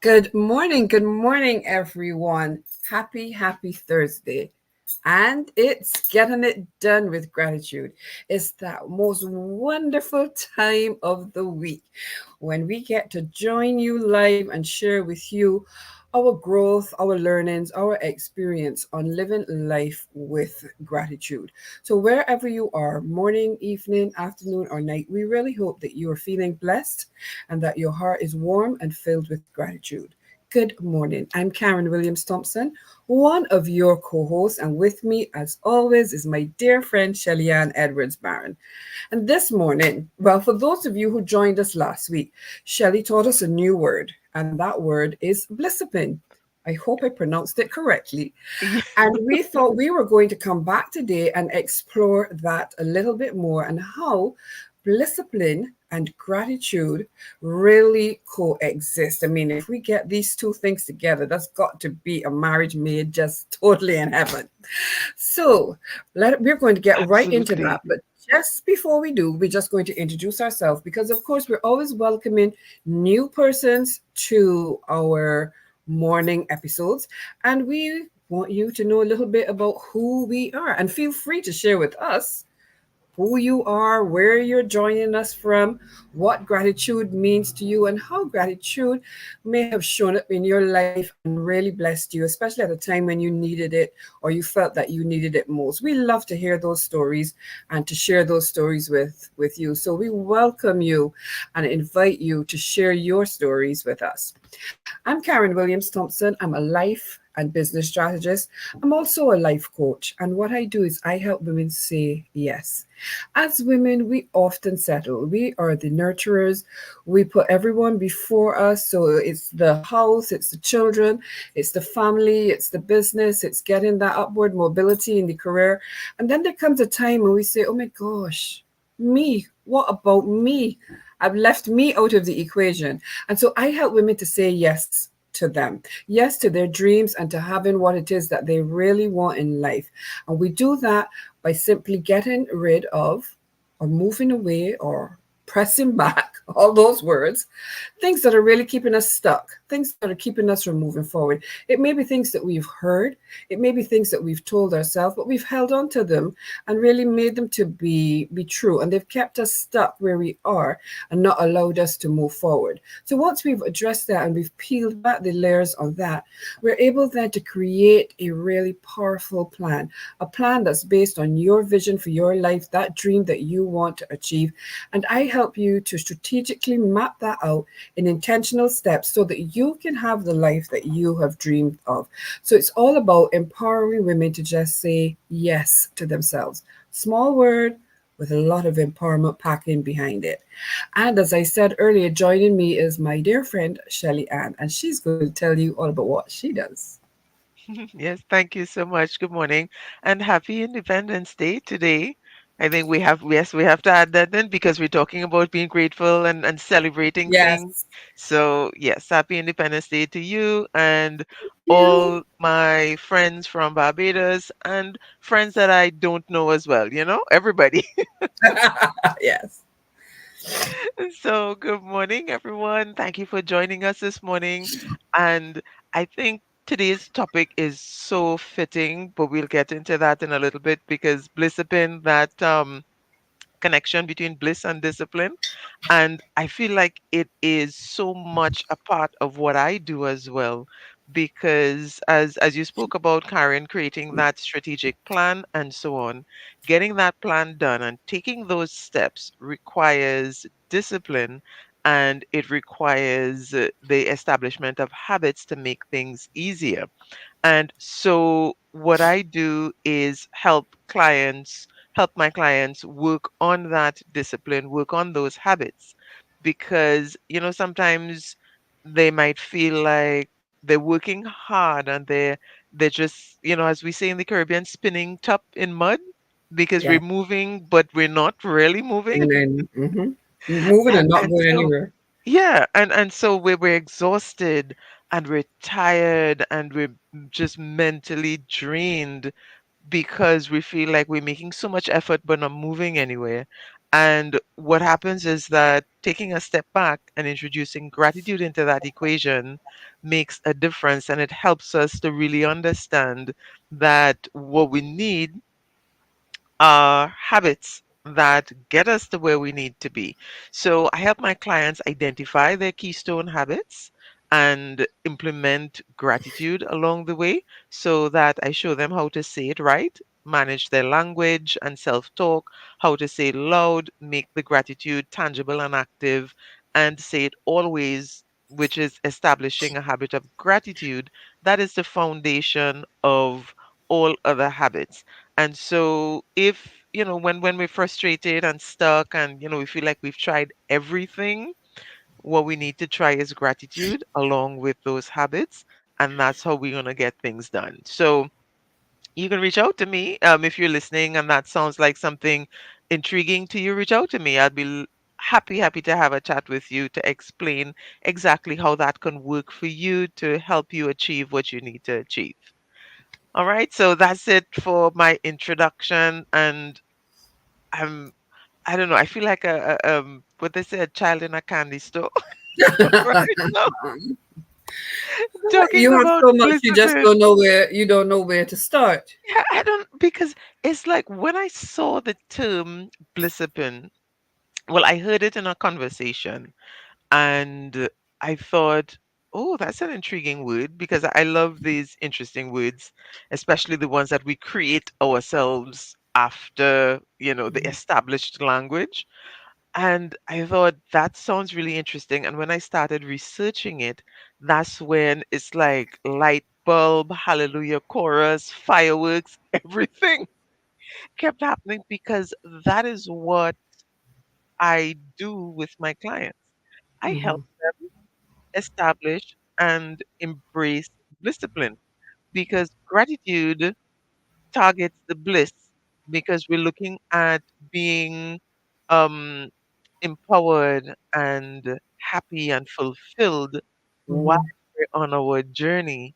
Good morning, everyone. Happy Thursday. And it's getting it done with gratitude. It's that most wonderful time of the week when we get to join you live and share with you our growth, our learnings, our experience on living life with gratitude. So, wherever you are, morning, evening, afternoon, or night, we really hope that you are feeling blessed and that your heart is warm and filled with gratitude. Good morning. I'm Karen Williams Thompson, one of your co hosts, and with me, as always, is my dear friend Shelly Ann Edwards Barron. And this morning, well, for those of you who joined us last week, Shelly taught us a new word, and that word is Blissipline. I hope I pronounced it correctly. Yeah, And we thought we were going to come back today and explore that a little bit more and how discipline and gratitude really coexist. I mean, if we get these two things together, that's got to be a marriage made just totally in heaven. So we're going to get right into that. absolutely. But just before we do, we're just going to introduce ourselves because, of course, we're always welcoming new persons to our morning episodes. And we want you to know a little bit about who we are. And feel free to share with us who you are, where you're joining us from, what gratitude means to you, and how gratitude may have shown up in your life and really blessed you, especially at a time when you needed it or you felt that you needed it most. We love to hear those stories and to share those stories with you. So we welcome you and invite you to share your stories with us. I'm Karen Williams Thompson. I'm a life and business strategist. I'm also a life coach. And what I do is I help women say yes. As women, we often settle. We are the nurturers. We put everyone before us. So it's the house, it's the children, it's the family, it's the business, it's getting that upward mobility in the career. And then there comes a time when we say, oh my gosh, me, what about me? I've left me out of the equation. And so I help women to say yes to them, yes to their dreams and to having what it is that they really want in life. And we do that by simply getting rid of or moving away or pressing back all those words, things that are really keeping us stuck, things that are keeping us from moving forward. It may be things that we've heard, it may be things that we've told ourselves, but we've held on to them and really made them to be true, and they've kept us stuck where we are and not allowed us to move forward. So once we've addressed that and we've peeled back the layers of that, we're able then to create a really powerful plan, a plan that's based on your vision for your life, that dream that you want to achieve. And I help you to strategically map that out in intentional steps so that you can have the life that you have dreamed of. So it's all about empowering women to just say yes to themselves. Small word with a lot of empowerment packing behind it. And as I said earlier, joining me is my dear friend Shelly Ann, and she's going to tell you all about what she does. Yes, thank you so much. Good morning and happy Independence Day today. I think we have, yes, we have to add that in because we're talking about being grateful and celebrating things. Yes. So, yes, happy Independence Day to you and You. all my friends from Barbados and friends that I don't know as well, everybody. Yes. So, good morning, everyone. Thank you for joining us this morning. And I think today's topic is so fitting, but we'll get into that in a little bit because Blissipin, that connection between bliss and discipline. And I feel like it is so much a part of what I do as well. Because as you spoke about, Karen, creating that strategic plan and so on, getting that plan done and taking those steps requires discipline and it requires the establishment of habits to make things easier. And so what I do is help my clients work on that discipline, work on those habits. Because, sometimes they might feel like they're working hard and they're just, as we say in the Caribbean, spinning top in mud because Yeah. we're moving, but we're not really moving. And then moving and And not and going so anywhere. yeah, and so we're exhausted and we're tired and we're just mentally drained because we feel like we're making so much effort but not moving anywhere. And what happens is that taking a step back and introducing gratitude into that equation makes a difference, and it helps us to really understand that what we need are habits that get us to where we need to be. So I help my clients identify their keystone habits and implement gratitude along the way so that I show them how to say it right, manage their language and self talk, how to say it loud, make the gratitude tangible and active, and say it always, which is establishing a habit of gratitude. That is the foundation of all other habits. And so if, when we're frustrated and stuck and, we feel like we've tried everything, what we need to try is gratitude along with those habits. And that's how we're going to get things done. So you can reach out to me if you're listening and that sounds like something intriguing to you. Reach out to me. I'd be happy to have a chat with you to explain exactly how that can work for you to help you achieve what you need to achieve. All right, so that's it for my introduction, and I'm I don't know. I feel like what they say, a child in a candy store right now, talking You have about so much, you just Blissipline. don't know where you don't know where to start. Yeah, I don't because it's like when I saw the term Blissipline, well, I heard it in a conversation, and I thought, oh, that's an intriguing word because I love these interesting words, especially the ones that we create ourselves after, the established language. And I thought that sounds really interesting. And when I started researching it, that's when it's like light bulb, hallelujah chorus, fireworks, everything kept happening because that is what I do with my clients. I help Hmm. them establish and embrace discipline because gratitude targets the bliss because we're looking at being um, empowered and happy and fulfilled while Hmm. we're on our journey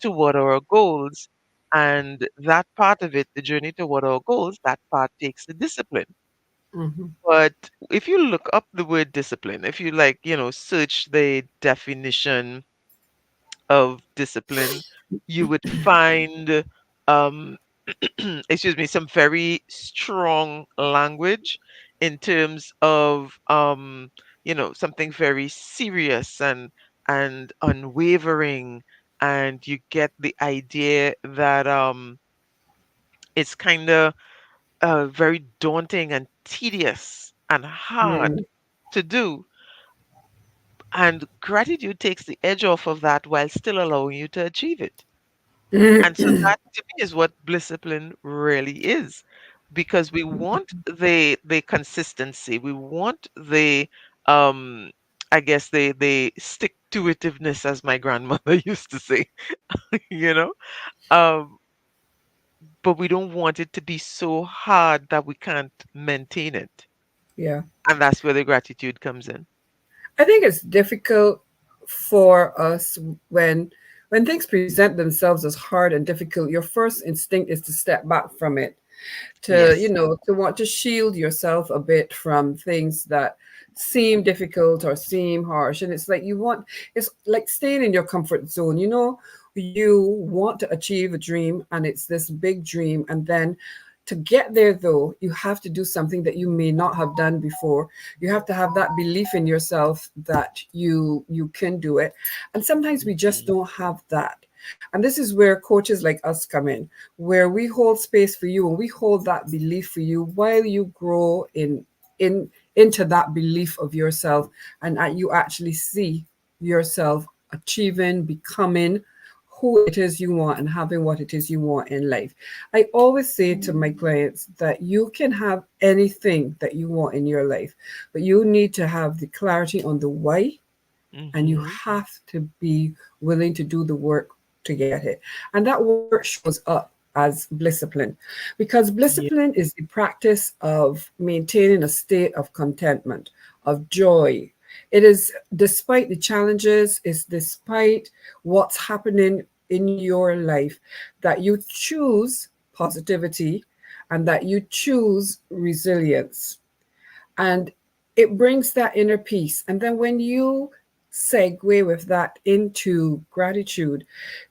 toward our goals. And that part of it, the journey toward our goals, that part takes the discipline. Hmm. But if you look up the word discipline, if you like, search the definition of discipline, you would find, um, excuse me, some very strong language in terms of, something very serious and unwavering, and you get the idea that it's kind of very daunting and tedious and hard Yeah. to do. And gratitude takes the edge off of that while still allowing you to achieve it. And so that to me is what discipline really is. Because we want the consistency. We want the I guess the stick to itiveness as my grandmother used to say, you know? Um, but we don't want it to be so hard that we can't maintain it. Yeah. And that's where the gratitude comes in. I think it's difficult for us when things present themselves as hard and difficult. Your first instinct is to step back from it, to Yes. to want to shield yourself a bit from things that seem difficult or seem harsh. And it's like it's like staying in your comfort zone. You want to achieve a dream, and it's this big dream, and then to get there, though, you have to do something that you may not have done before. You have to have that belief in yourself that you can do it, and sometimes we just Mhm. don't have that. And this is where coaches like us come in, where we hold space for you and we hold that belief for you while you grow in into that belief of yourself, and that you actually see yourself achieving, becoming who it is you want and having what it is you want in life. I always say to my clients that you can have anything that you want in your life, but you need to have the clarity on the why, and you Mhm. have to be willing to do the work to get it. And that work shows up as Blissipline, because Yeah. Blissipline is the practice of maintaining a state of contentment, of joy. It is despite the challenges, it's despite what's happening in your life, that you choose positivity and that you choose resilience. and it brings that inner peace. And then when you segue with that into gratitude,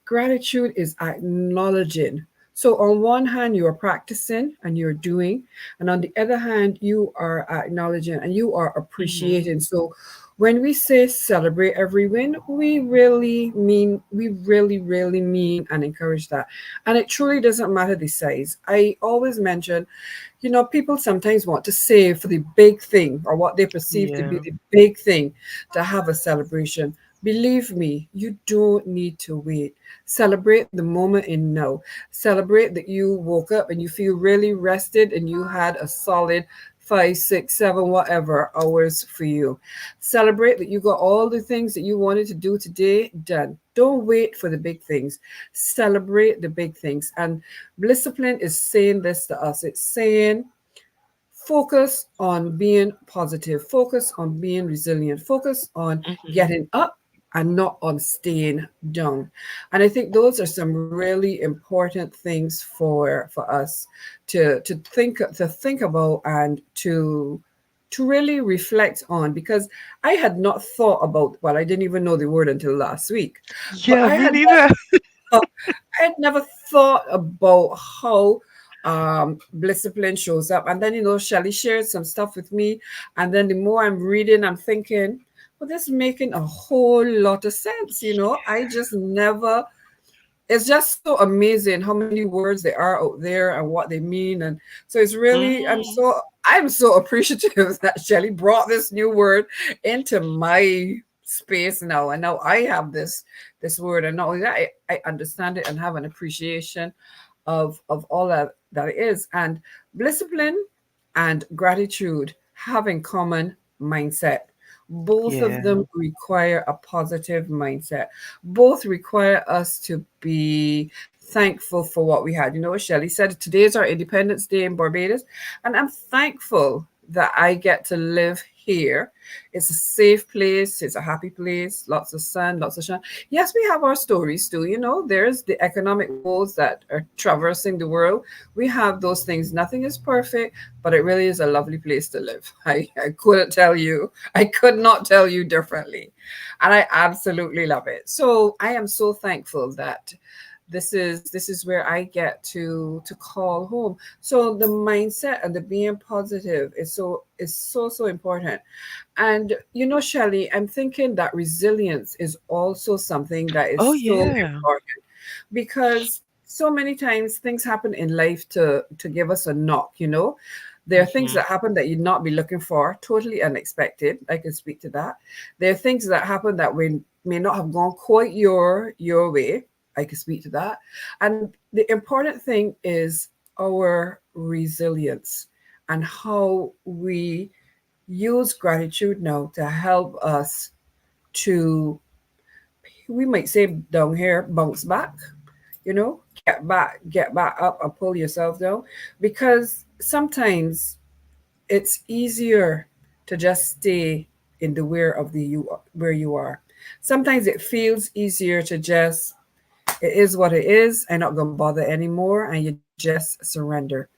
gratitude is acknowledging. So, on one hand, you are practicing and you're doing, and on the other hand, you are acknowledging and you are Hmm. appreciating. So, when we say celebrate every win, we really mean, we really, really mean and encourage that. And it truly doesn't matter the size. I always mention, people sometimes want to save for the big thing or what they perceive to be Yeah. the big thing to have a celebration. Believe me, you don't need to wait. Celebrate the moment in now. Celebrate that you woke up and you feel really rested and you had a solid 5, 6, 7, whatever hours for you. Celebrate that you got all the things that you wanted to do today done. Don't wait for the big things. Celebrate the big things. And Blissipline is saying this to us. It's saying focus on being positive, focus on being resilient, focus on Hmm. getting up and not on staying down. And I think those are some really important things for us to think about and to really reflect on, because I had not thought about, well, I didn't even know the word until last week, but Yeah, me neither. I had never thought about how Blissipline shows up. And then, Shelly shared some stuff with me. And then the more I'm reading, I'm thinking, well, this is making a whole lot of sense. I just never, it's just so amazing how many words there are out there and what they mean. And so it's really, Hmm. I'm so appreciative that Shelly brought this new word into my space now. And now I have this word. And not only that, I understand it and have an appreciation of all that it is. And discipline and gratitude have in common mindset. Both of Yeah. them require a positive mindset. Both require us to be thankful for what we had. Shelley said today is our Independence Day in Barbados, and I'm thankful that I get to live here. It's a safe place, it's a happy place, lots of sun, lots of shine. Yes, we have our stories too. There's the economic woes that are traversing the world. We have those things. Nothing is perfect, but it really is a lovely place to live. I couldn't tell you, I could not tell you differently. And I absolutely love it. So I am so thankful that this is where I get to call home. So the mindset and the being positive is so important. And Shelley, I'm thinking that resilience is also something that is Oh, so yeah. important, because so many times things happen in life to give us a knock. There are things Hmm. that happen that you'd not be looking for, totally unexpected. I can speak to that. There are things that happen that we may not have gone quite your way. I can speak to that. And the important thing is our resilience and how we use gratitude now to help us to, we might say down here, bounce back, get back up and pull yourself down, because sometimes it's easier to just stay in the where you are. Sometimes it feels easier to just, it is what it is. I'm not gonna bother anymore, and you just surrender.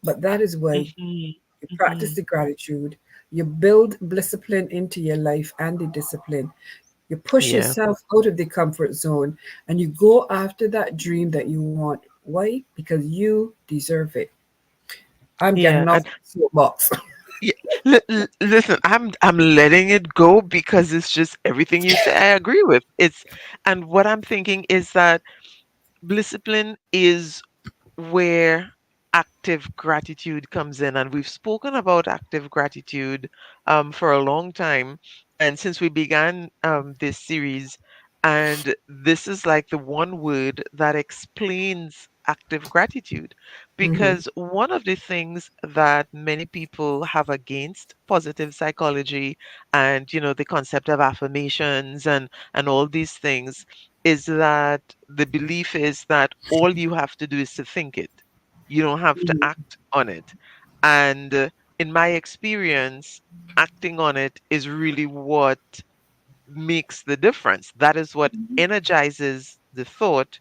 But that is why Hmm. you practice Hmm. the gratitude, you build discipline into your life and the discipline. You push Yeah. yourself out of the comfort zone and you go after that dream that you want. Why? Because you deserve it. I'm Yeah. getting off And the soapbox. yeah, listen, I'm letting it go because it's just everything you say I agree with. And what I'm thinking is that discipline is where active gratitude comes in. And we've spoken about active gratitude for a long time. And since we began this series, and this is like the one word that explains active gratitude. Mhm. Because one of the things that many people have against positive psychology and, the concept of affirmations and all these things is that the belief is that all you have to do is to think it. You don't have to Mhm. act on it. And in my experience, acting on it is really what makes the difference. That is what energizes the thought.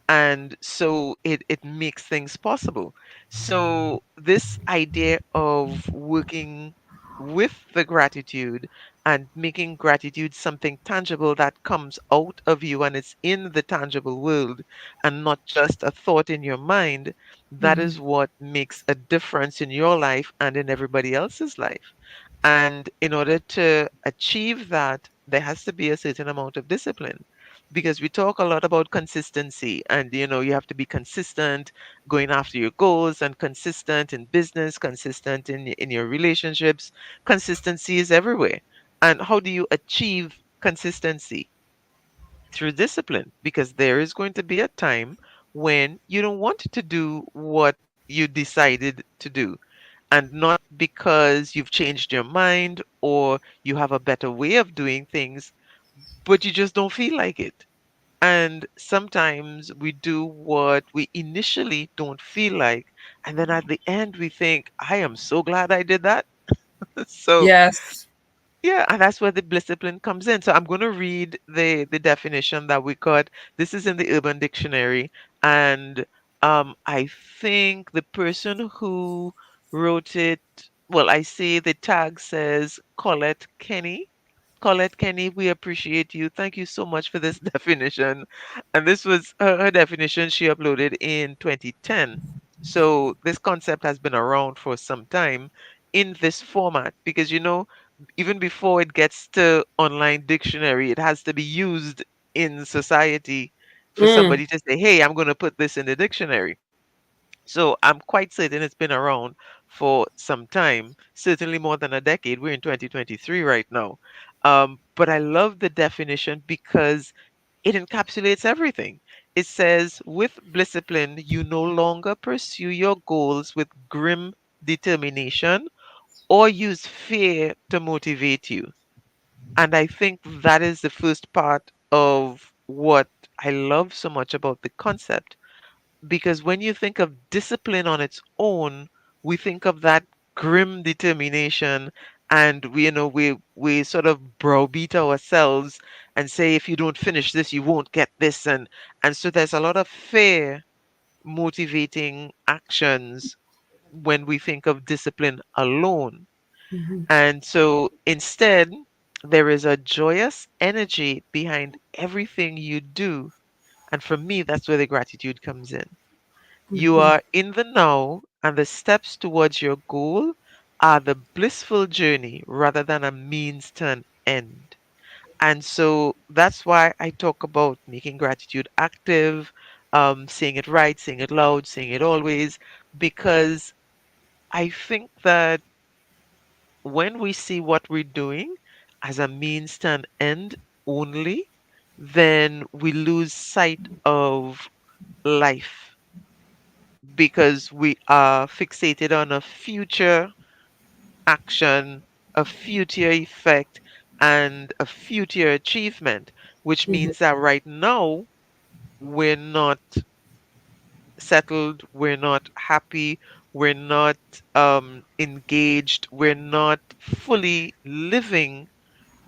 And so it makes things possible. So this idea of working with the gratitude and making gratitude something tangible that comes out of you and it's in the tangible world and not just a thought in your mind, that is what makes a difference in your life and in everybody else's life. And in order to achieve that, there has to be a certain amount of discipline because we talk a lot about consistency and you have to be consistent going after your goals and consistent in business, consistent in your relationships. Consistency is everywhere. And how do you achieve consistency? Through discipline, because there is going to be a time when you don't want to do what you decided to do. And not because you've changed your mind or you have a better way of doing things, but you just don't feel like it. And sometimes we do what we initially don't feel like. And then at the end, we think, I am so glad I did that. So, Yes. yeah, and that's where the Blissipline comes in. So I'm going to read the definition that we got. This is in the Urban Dictionary, and I think the person who wrote it, well, I see the tag says Colette Kenny. Colette Kenny, we appreciate you. Thank you so much for this definition. And this was her definition she uploaded in 2010. So this concept has been around for some time in this format because even before it gets to online dictionary, it has to be used in society for Mm. somebody to say, hey, I'm going to put this in the dictionary. So I'm quite certain it's been around for some time, certainly more than a decade. We're in 2023 right now. But I love the definition because it encapsulates everything. It says, with Blissipline, you no longer pursue your goals with grim determination or use fear to motivate you. And I think that is the first part of what I love so much about the concept. Because when you think of discipline on its own, we think of that grim determination and we sort of browbeat ourselves and say if you don't finish this you won't get this, and so there's a lot of fear motivating actions when we think of discipline alone. And so instead, there is a joyous energy behind everything you do. And for me, that's where the gratitude comes in. You are in the now, and the steps towards your goal are the blissful journey rather than a means to an end. And so that's why I talk about making gratitude active, saying it right, saying it loud, saying it always, because I think that when we see what we're doing as a means to an end only, then we lose sight of life because we are fixated on a future action, a future effect, and a future achievement, which means that right now we're not settled, we're not happy, we're not engaged, we're not fully living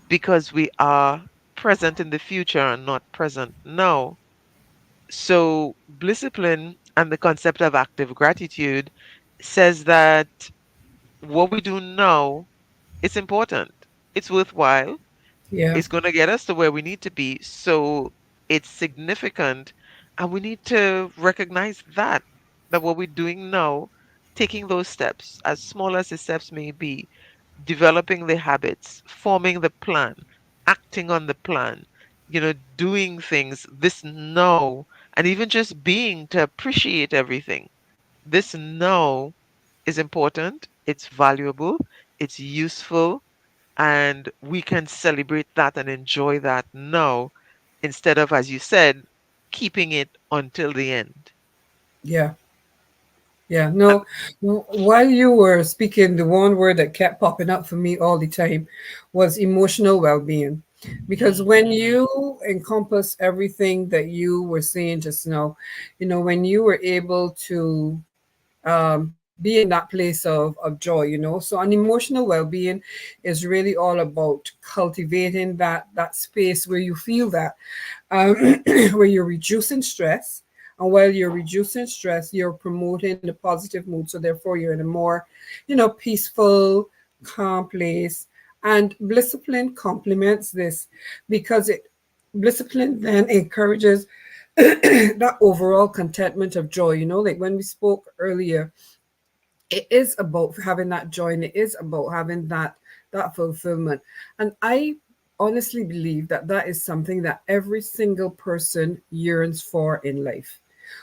because we are present in the future and not present now. So, Blissipline and the concept of active gratitude says that what we do now is important, it's worthwhile, Yeah. it's going to get us to where we need to be. So, it's significant, and we need to recognize that what we're doing now, taking those steps, as small as the steps may be, developing the habits, forming the plan, acting on the plan, doing things this now, and even just being to appreciate everything. This now is important, it's valuable, it's useful, and we can celebrate that and enjoy that now instead of, as you said, keeping it until the end. Yeah. Yeah, no, no, while you were speaking, the one word that kept popping up for me all the time was emotional well being. Because when Mhm. you encompass everything that you were saying just now, when you were able to be in that place of joy, so an emotional well-being is really all about cultivating that space where you feel that um, where you're reducing stress. And while you're reducing stress, you're promoting the positive mood. So therefore, you're in a more, peaceful, calm place. And Blissipline complements this because it Blissipline then encourages that overall contentment of joy. You know, like when we spoke earlier, it is about having that joy and it is about having that fulfillment. And I honestly believe that that is something that every single person yearns for in life,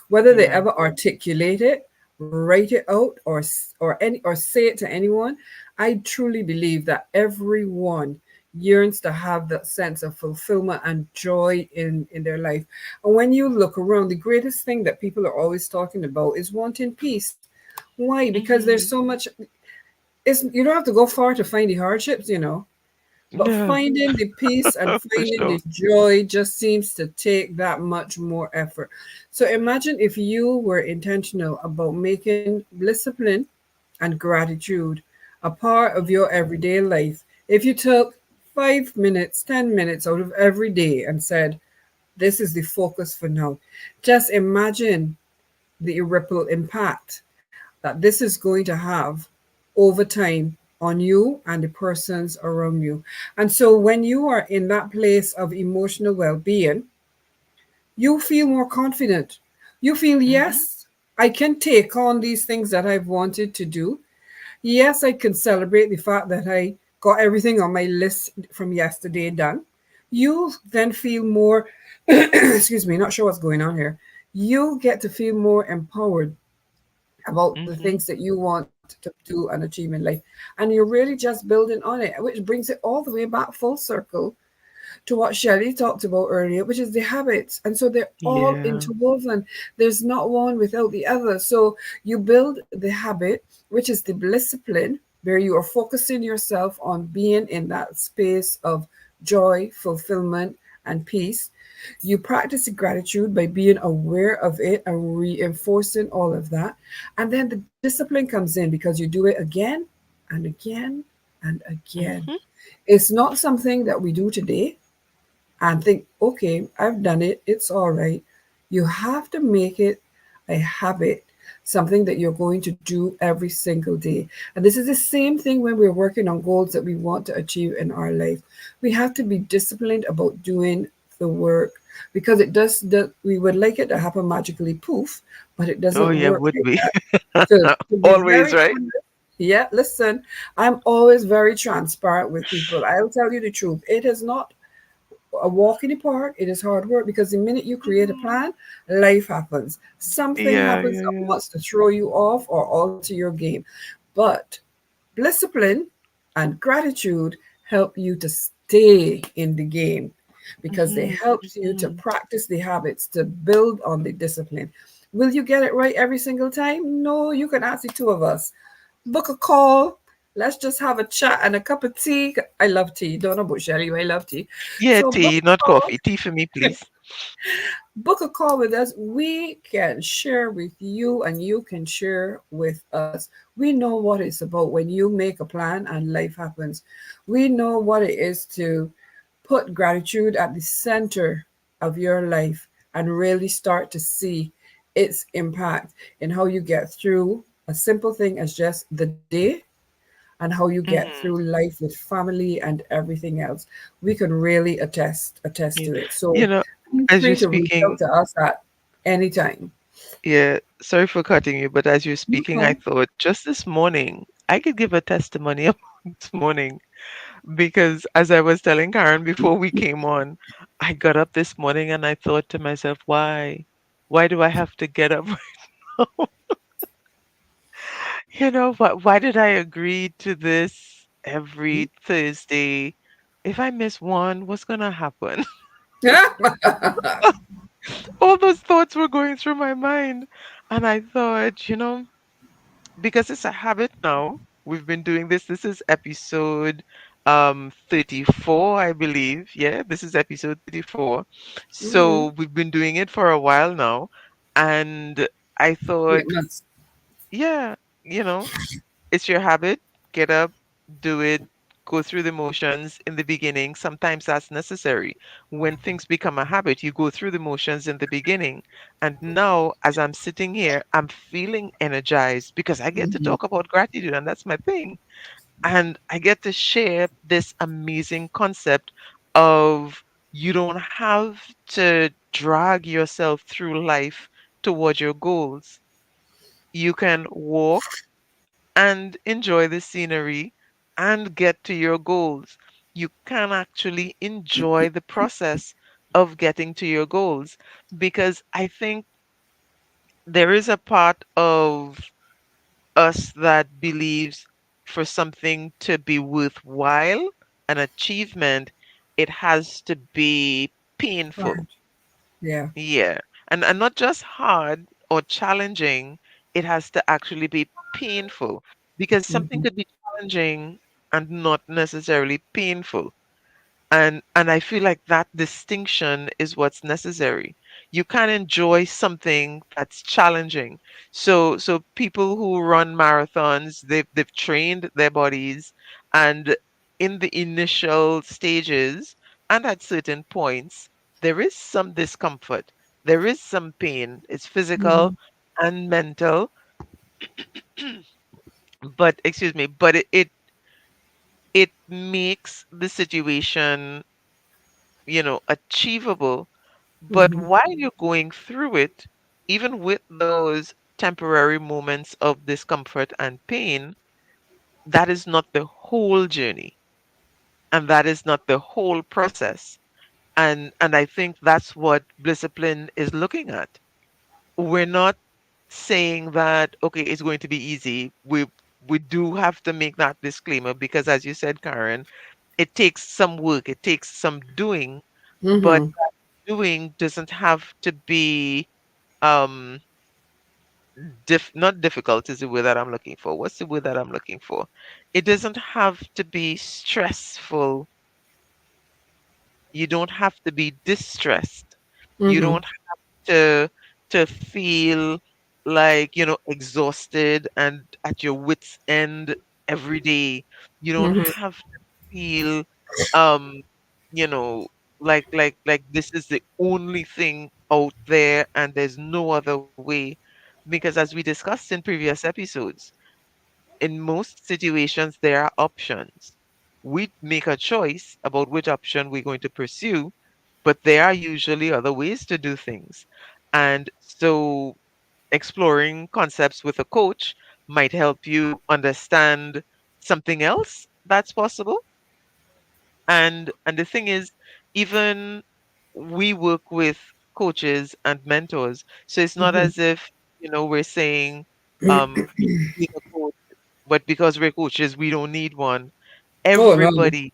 whether they Yeah. ever articulate it, write it out, or say it to anyone. I truly believe that everyone yearns to have that sense of fulfillment and joy in their life. And when you look around, the greatest thing that people are always talking about is wanting peace. Why? Because there's Hmm. so much. It's, you don't have to go far to find the hardships, you know. But Yeah, finding the peace and for finding sure. the joy just seems to take that much more effort. So imagine if you were intentional about making discipline and gratitude a part of your everyday life. If you took 5 minutes, 10 minutes out of every day and said, this is the focus for now, just imagine the ripple impact that this is going to have over time on you and the persons around you. And so when you are in that place of emotional well being, you feel more confident. You feel, Hmm. yes, I can take on these things that I've wanted to do. Yes, I can celebrate the fact that I got everything on my list from yesterday done. You then feel more, excuse me, not sure what's going on here. You get to feel more empowered about the Hmm. things that you want to do and achieve in life. And you're really just building on it, which brings it all the way back full circle to what Shelley talked about earlier, which is the habits. And so they're all Yeah. interwoven. There's not one without the other. So you build the habit, which is the discipline, where you are focusing yourself on being in that space of joy, fulfillment, and peace. You practice the gratitude by being aware of it and reinforcing all of that. And then the discipline comes in because you do it again and again and again. Hmm. It's not something that we do today and think, okay, I've done it, it's all right. You have to make it a habit, something that you're going to do every single day. And this is the same thing when we're working on goals that we want to achieve in our life. We have to be disciplined about doing the work because it does that we would like it to happen magically poof, but it Oh, doesn't yeah, work would like be. that. To be Always, very right? honest, yeah, listen, I'm always very transparent with people. I'll tell you the truth. It is not a walk in the park. It is hard work because the minute you create a Mhm. plan, life happens. Something Yeah, happens yeah, that yeah. wants to throw you off or alter your game. But discipline and gratitude help you to stay in the game because they Hmm. help you to Hmm. practice the habits to build on the discipline. Will you get it right every single time? No, you can ask the two of us. Book a call. Let's just have a chat and a cup of tea. I love tea. Don't know about Shelly, but I love tea. Yeah, So tea, not coffee. Tea for me, please. book a call with us. We can share with you and you can share with us. We know what it's about when you make a plan and life happens. We know what it is to put gratitude at the center of your life and really start to see its impact in how you get through a simple thing as just the day and how you get through Hmm. life with family and everything else. We can really attest Yeah. to it. So You know, feel as free you're to reach out speaking, to us at any time. yeah, sorry for cutting you, but as you're speaking, I No. thought just this morning, I could give a testimony about this morning because as I was telling Karen before we came on, I got up this morning and I thought to myself, why? Why do I have to get up? You know, why did I agree to this every Thursday? If I miss one, what's gonna happen? All those thoughts were going through my mind. And I thought, because it's a habit now, we've been doing this. This is episode 34, I believe. Yeah, this is episode 34. So Mhm. we've been doing it for a while now. And I It thought, must. yeah, you know, it's your habit. Get up, do it, go through the motions in the beginning. Sometimes that's necessary. When things become a habit, you go through the motions in the beginning. And now, as I'm sitting here, I'm feeling energized because I get to Mhm. talk about gratitude, and that's my thing. And I get to share this amazing concept of you don't have to drag yourself through life toward your goals. You can walk and enjoy the scenery and get to your goals. You can actually enjoy the process of getting to your goals, because I think there is a part of us that believes for something to be worthwhile, an achievement, it has to be painful. Hard. Yeah. Yeah. And not just hard or challenging, it has to actually be painful, because something Hmm. could be challenging and not necessarily painful. And I feel like that distinction is what's necessary. You can enjoy something that's challenging. So people who run marathons, they've trained their bodies, and in the initial stages and at certain points there is some discomfort, there is some pain. It's physical Hmm. and mental, but excuse me, but it makes the situation, achievable. But Hmm. while you're going through it, even with those temporary moments of discomfort and pain, that is not the whole journey, and that is not the whole process. And I think that's what Blissipline is looking at. We're not saying that okay, it's going to be easy. We do have to make that disclaimer, because as you said, Karen, it takes some work, it takes some doing, but Hmm. doing doesn't have to be um not difficult is the word that I'm looking for. What's the word that I'm looking for? It doesn't have to be stressful. You don't have to be distressed. You Hmm. don't have to feel like, exhausted and at your wits end every day. You don't Hmm. have to feel um, you know, like this is the only thing out there and there's no other way. Because as we discussed in previous episodes, in most situations there are options. We make a choice about which option we're going to pursue, but there are usually other ways to do things. And so exploring concepts with a coach might help you understand something else that's possible. And the thing is, even we work with coaches and mentors, so it's not Hmm. as if, we're saying being a coach, but because we're coaches we don't need one. Oh no. Everybody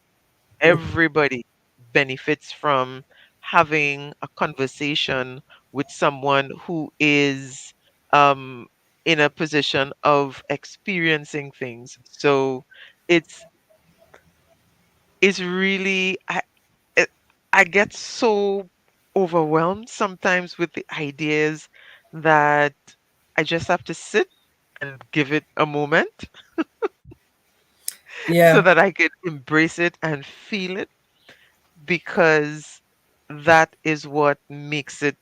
everybody benefits from having a conversation with someone who is um in a position of experiencing things. So it's it's really it, I get so overwhelmed sometimes with the ideas that I just have to sit and give it a moment so Yeah. that I could embrace it and feel it, because that is what makes it,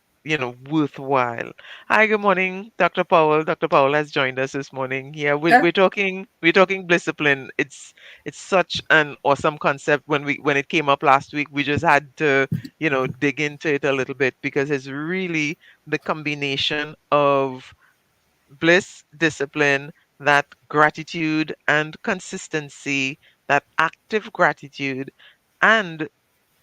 worthwhile. Hi, good morning, Dr. Powell. Dr. Powell has joined us this morning. Yeah, we're talking Blissipline. It's such an awesome concept. When it came up last week, we just had to, dig into it a little bit, because it's really the combination of bliss, discipline, that gratitude and consistency, that active gratitude, and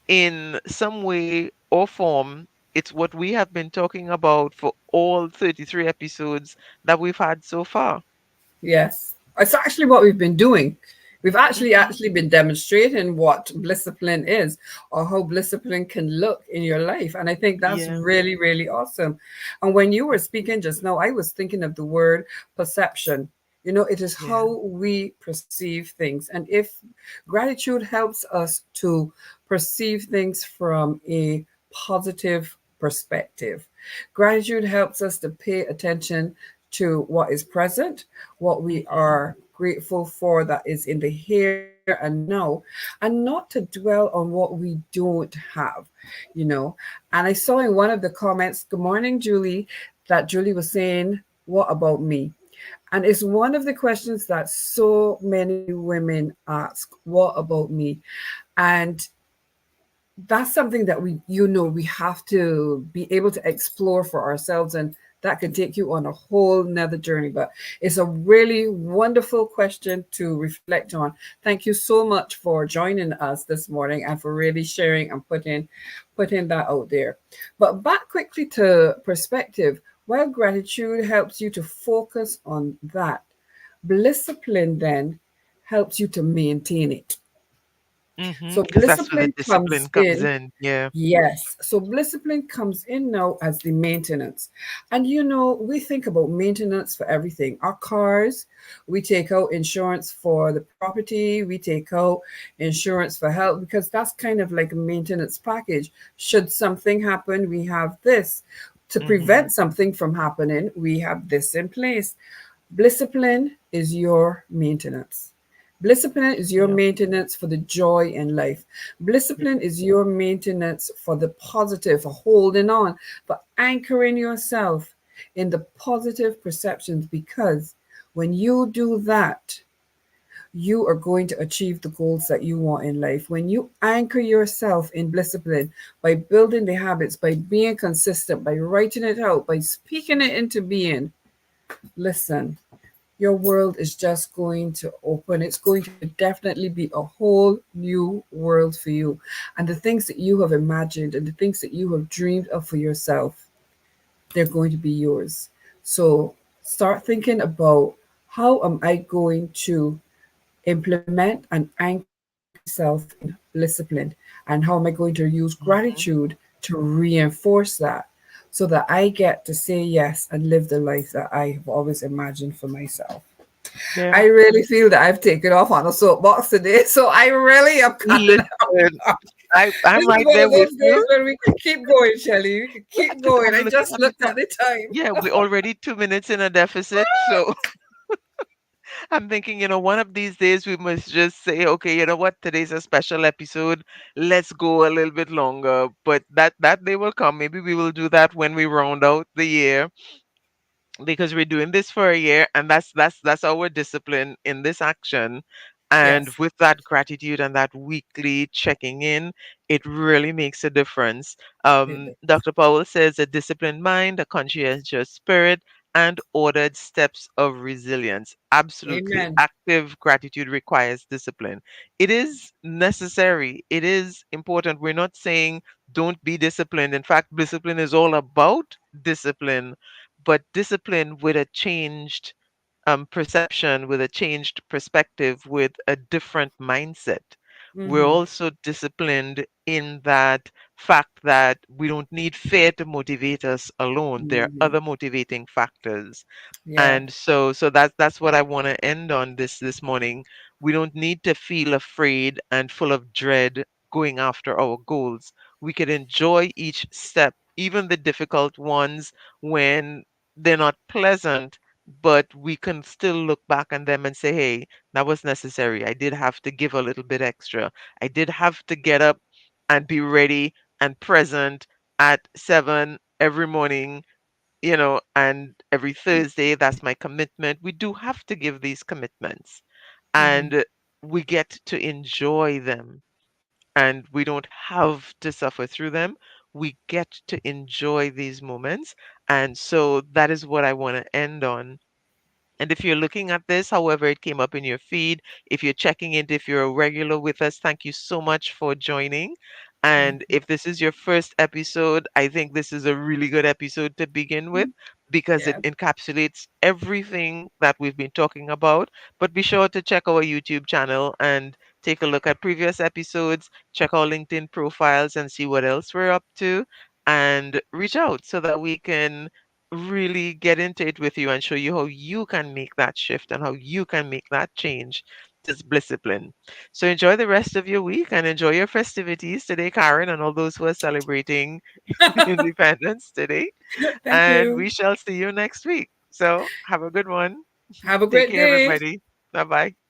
in some way or form, it's what we have been talking about for all 33 episodes that we've had so far. Yes, it's actually what we've been doing. We've Hmm. actually been demonstrating what Blissipline is, or how Blissipline can look in your life. And I think that's Yeah. really, really awesome. And when you were speaking just now, I was thinking of the word perception. You know, it is Yeah. how we perceive things. And if gratitude helps us to perceive things from a positive perspective, gratitude helps us to pay attention to what is present, what we Hmm. are grateful for that is in the here and now, and not to dwell on what we don't have, you know. And I saw in one of the comments, good morning, Julie, that Julie was saying, what about me? And it's one of the questions that so many women ask, what about me? And that's something that we have to be able to explore for ourselves, and that can take you on a whole nother journey. But it's a really wonderful question to reflect on. Thank you so much for joining us this morning and for really sharing and putting that out there. But back quickly to perspective. While gratitude helps you to focus on that, discipline then helps you to maintain it. So Because that's where the discipline discipline comes comes in. in. Yeah. Yes. So discipline comes in now as the maintenance. And we think about maintenance for everything. Our cars, we take out insurance for the property, we take out insurance for health because that's kind of like a maintenance package. Should something happen, we have this. To hmm prevent something from happening, we have this in place. Discipline is your maintenance. Discipline is your Yeah. maintenance for the joy in life. Discipline is your maintenance for the positive, for holding on, for anchoring yourself in the positive perceptions. Because when you do that, you are going to achieve the goals that you want in life. When you anchor yourself in discipline by building the habits, by being consistent, by writing it out, by speaking it into being, listen, your world is just going to open. It's going to definitely be a whole new world for you. And the things that you have imagined and the things that you have dreamed of for yourself, they're going to be yours. So start thinking about, how am I going to implement and anchor myself in discipline? And how am I going to use hmm gratitude to reinforce that so that I get to say yes and live the life that I have always imagined for myself? Yeah. I really feel that I've taken off on a soapbox today, so I really am kind Listen, of. I'm This is right one there of with those days you. when we can keep going, Shelley. We can Yeah, keep because going. I'm I looking just at the looked time. at the time. Yeah, we're already 2 minutes in a deficit. So I'm thinking, one of these days we must just say, okay, you know what, today's a special episode. Let's go a little bit longer. But that day will come. Maybe we will do that when we round out the year, because we're doing this for a year, and that's our discipline in this action. And Yes, with that gratitude and that weekly checking in, it really makes a difference. it does. Dr. Powell says a disciplined mind, a conscientious spirit, and ordered steps of resilience. Absolutely, Amen. active gratitude requires discipline. It is necessary, it is important. We're not saying don't be disciplined. In fact, discipline is all about discipline, but discipline with a changed perception, with a changed perspective, with a different mindset. We're Mm-hmm. also disciplined in that fact that we don't need fear to motivate us alone. There are Mm-hmm. other motivating factors. Yeah. And so that's what I want to end on this morning. We don't need to feel afraid and full of dread going after our goals. We can enjoy each step, even the difficult ones when they're not pleasant, but we can still look back on them and say, hey, that was necessary. I did have to give a little bit extra. I did have to get up and be ready and present at 7 every morning, and every Thursday. That's my commitment. We do have to give these commitments, Mm-hmm. and we get to enjoy them, and we don't have to suffer through them. We get to enjoy these moments. And so that is what I want to end on. And if you're looking at this, however it came up in your feed, if you're checking it, if you're a regular with us, thank you so much for joining. And if this is your first episode, I think this is a really good episode to begin with, because Yeah. it encapsulates everything that we've been talking about. But be sure to check our YouTube channel and take a look at previous episodes, check our LinkedIn profiles and see what else we're up to, and reach out so that we can really get into it with you and show you how you can make that shift and how you can make that change to discipline. So enjoy the rest of your week and enjoy your festivities today, Karen, and all those who are celebrating independence today. Thank And you. we shall see you next week. So have a good one. Have a Take great care, day. everybody. Bye bye.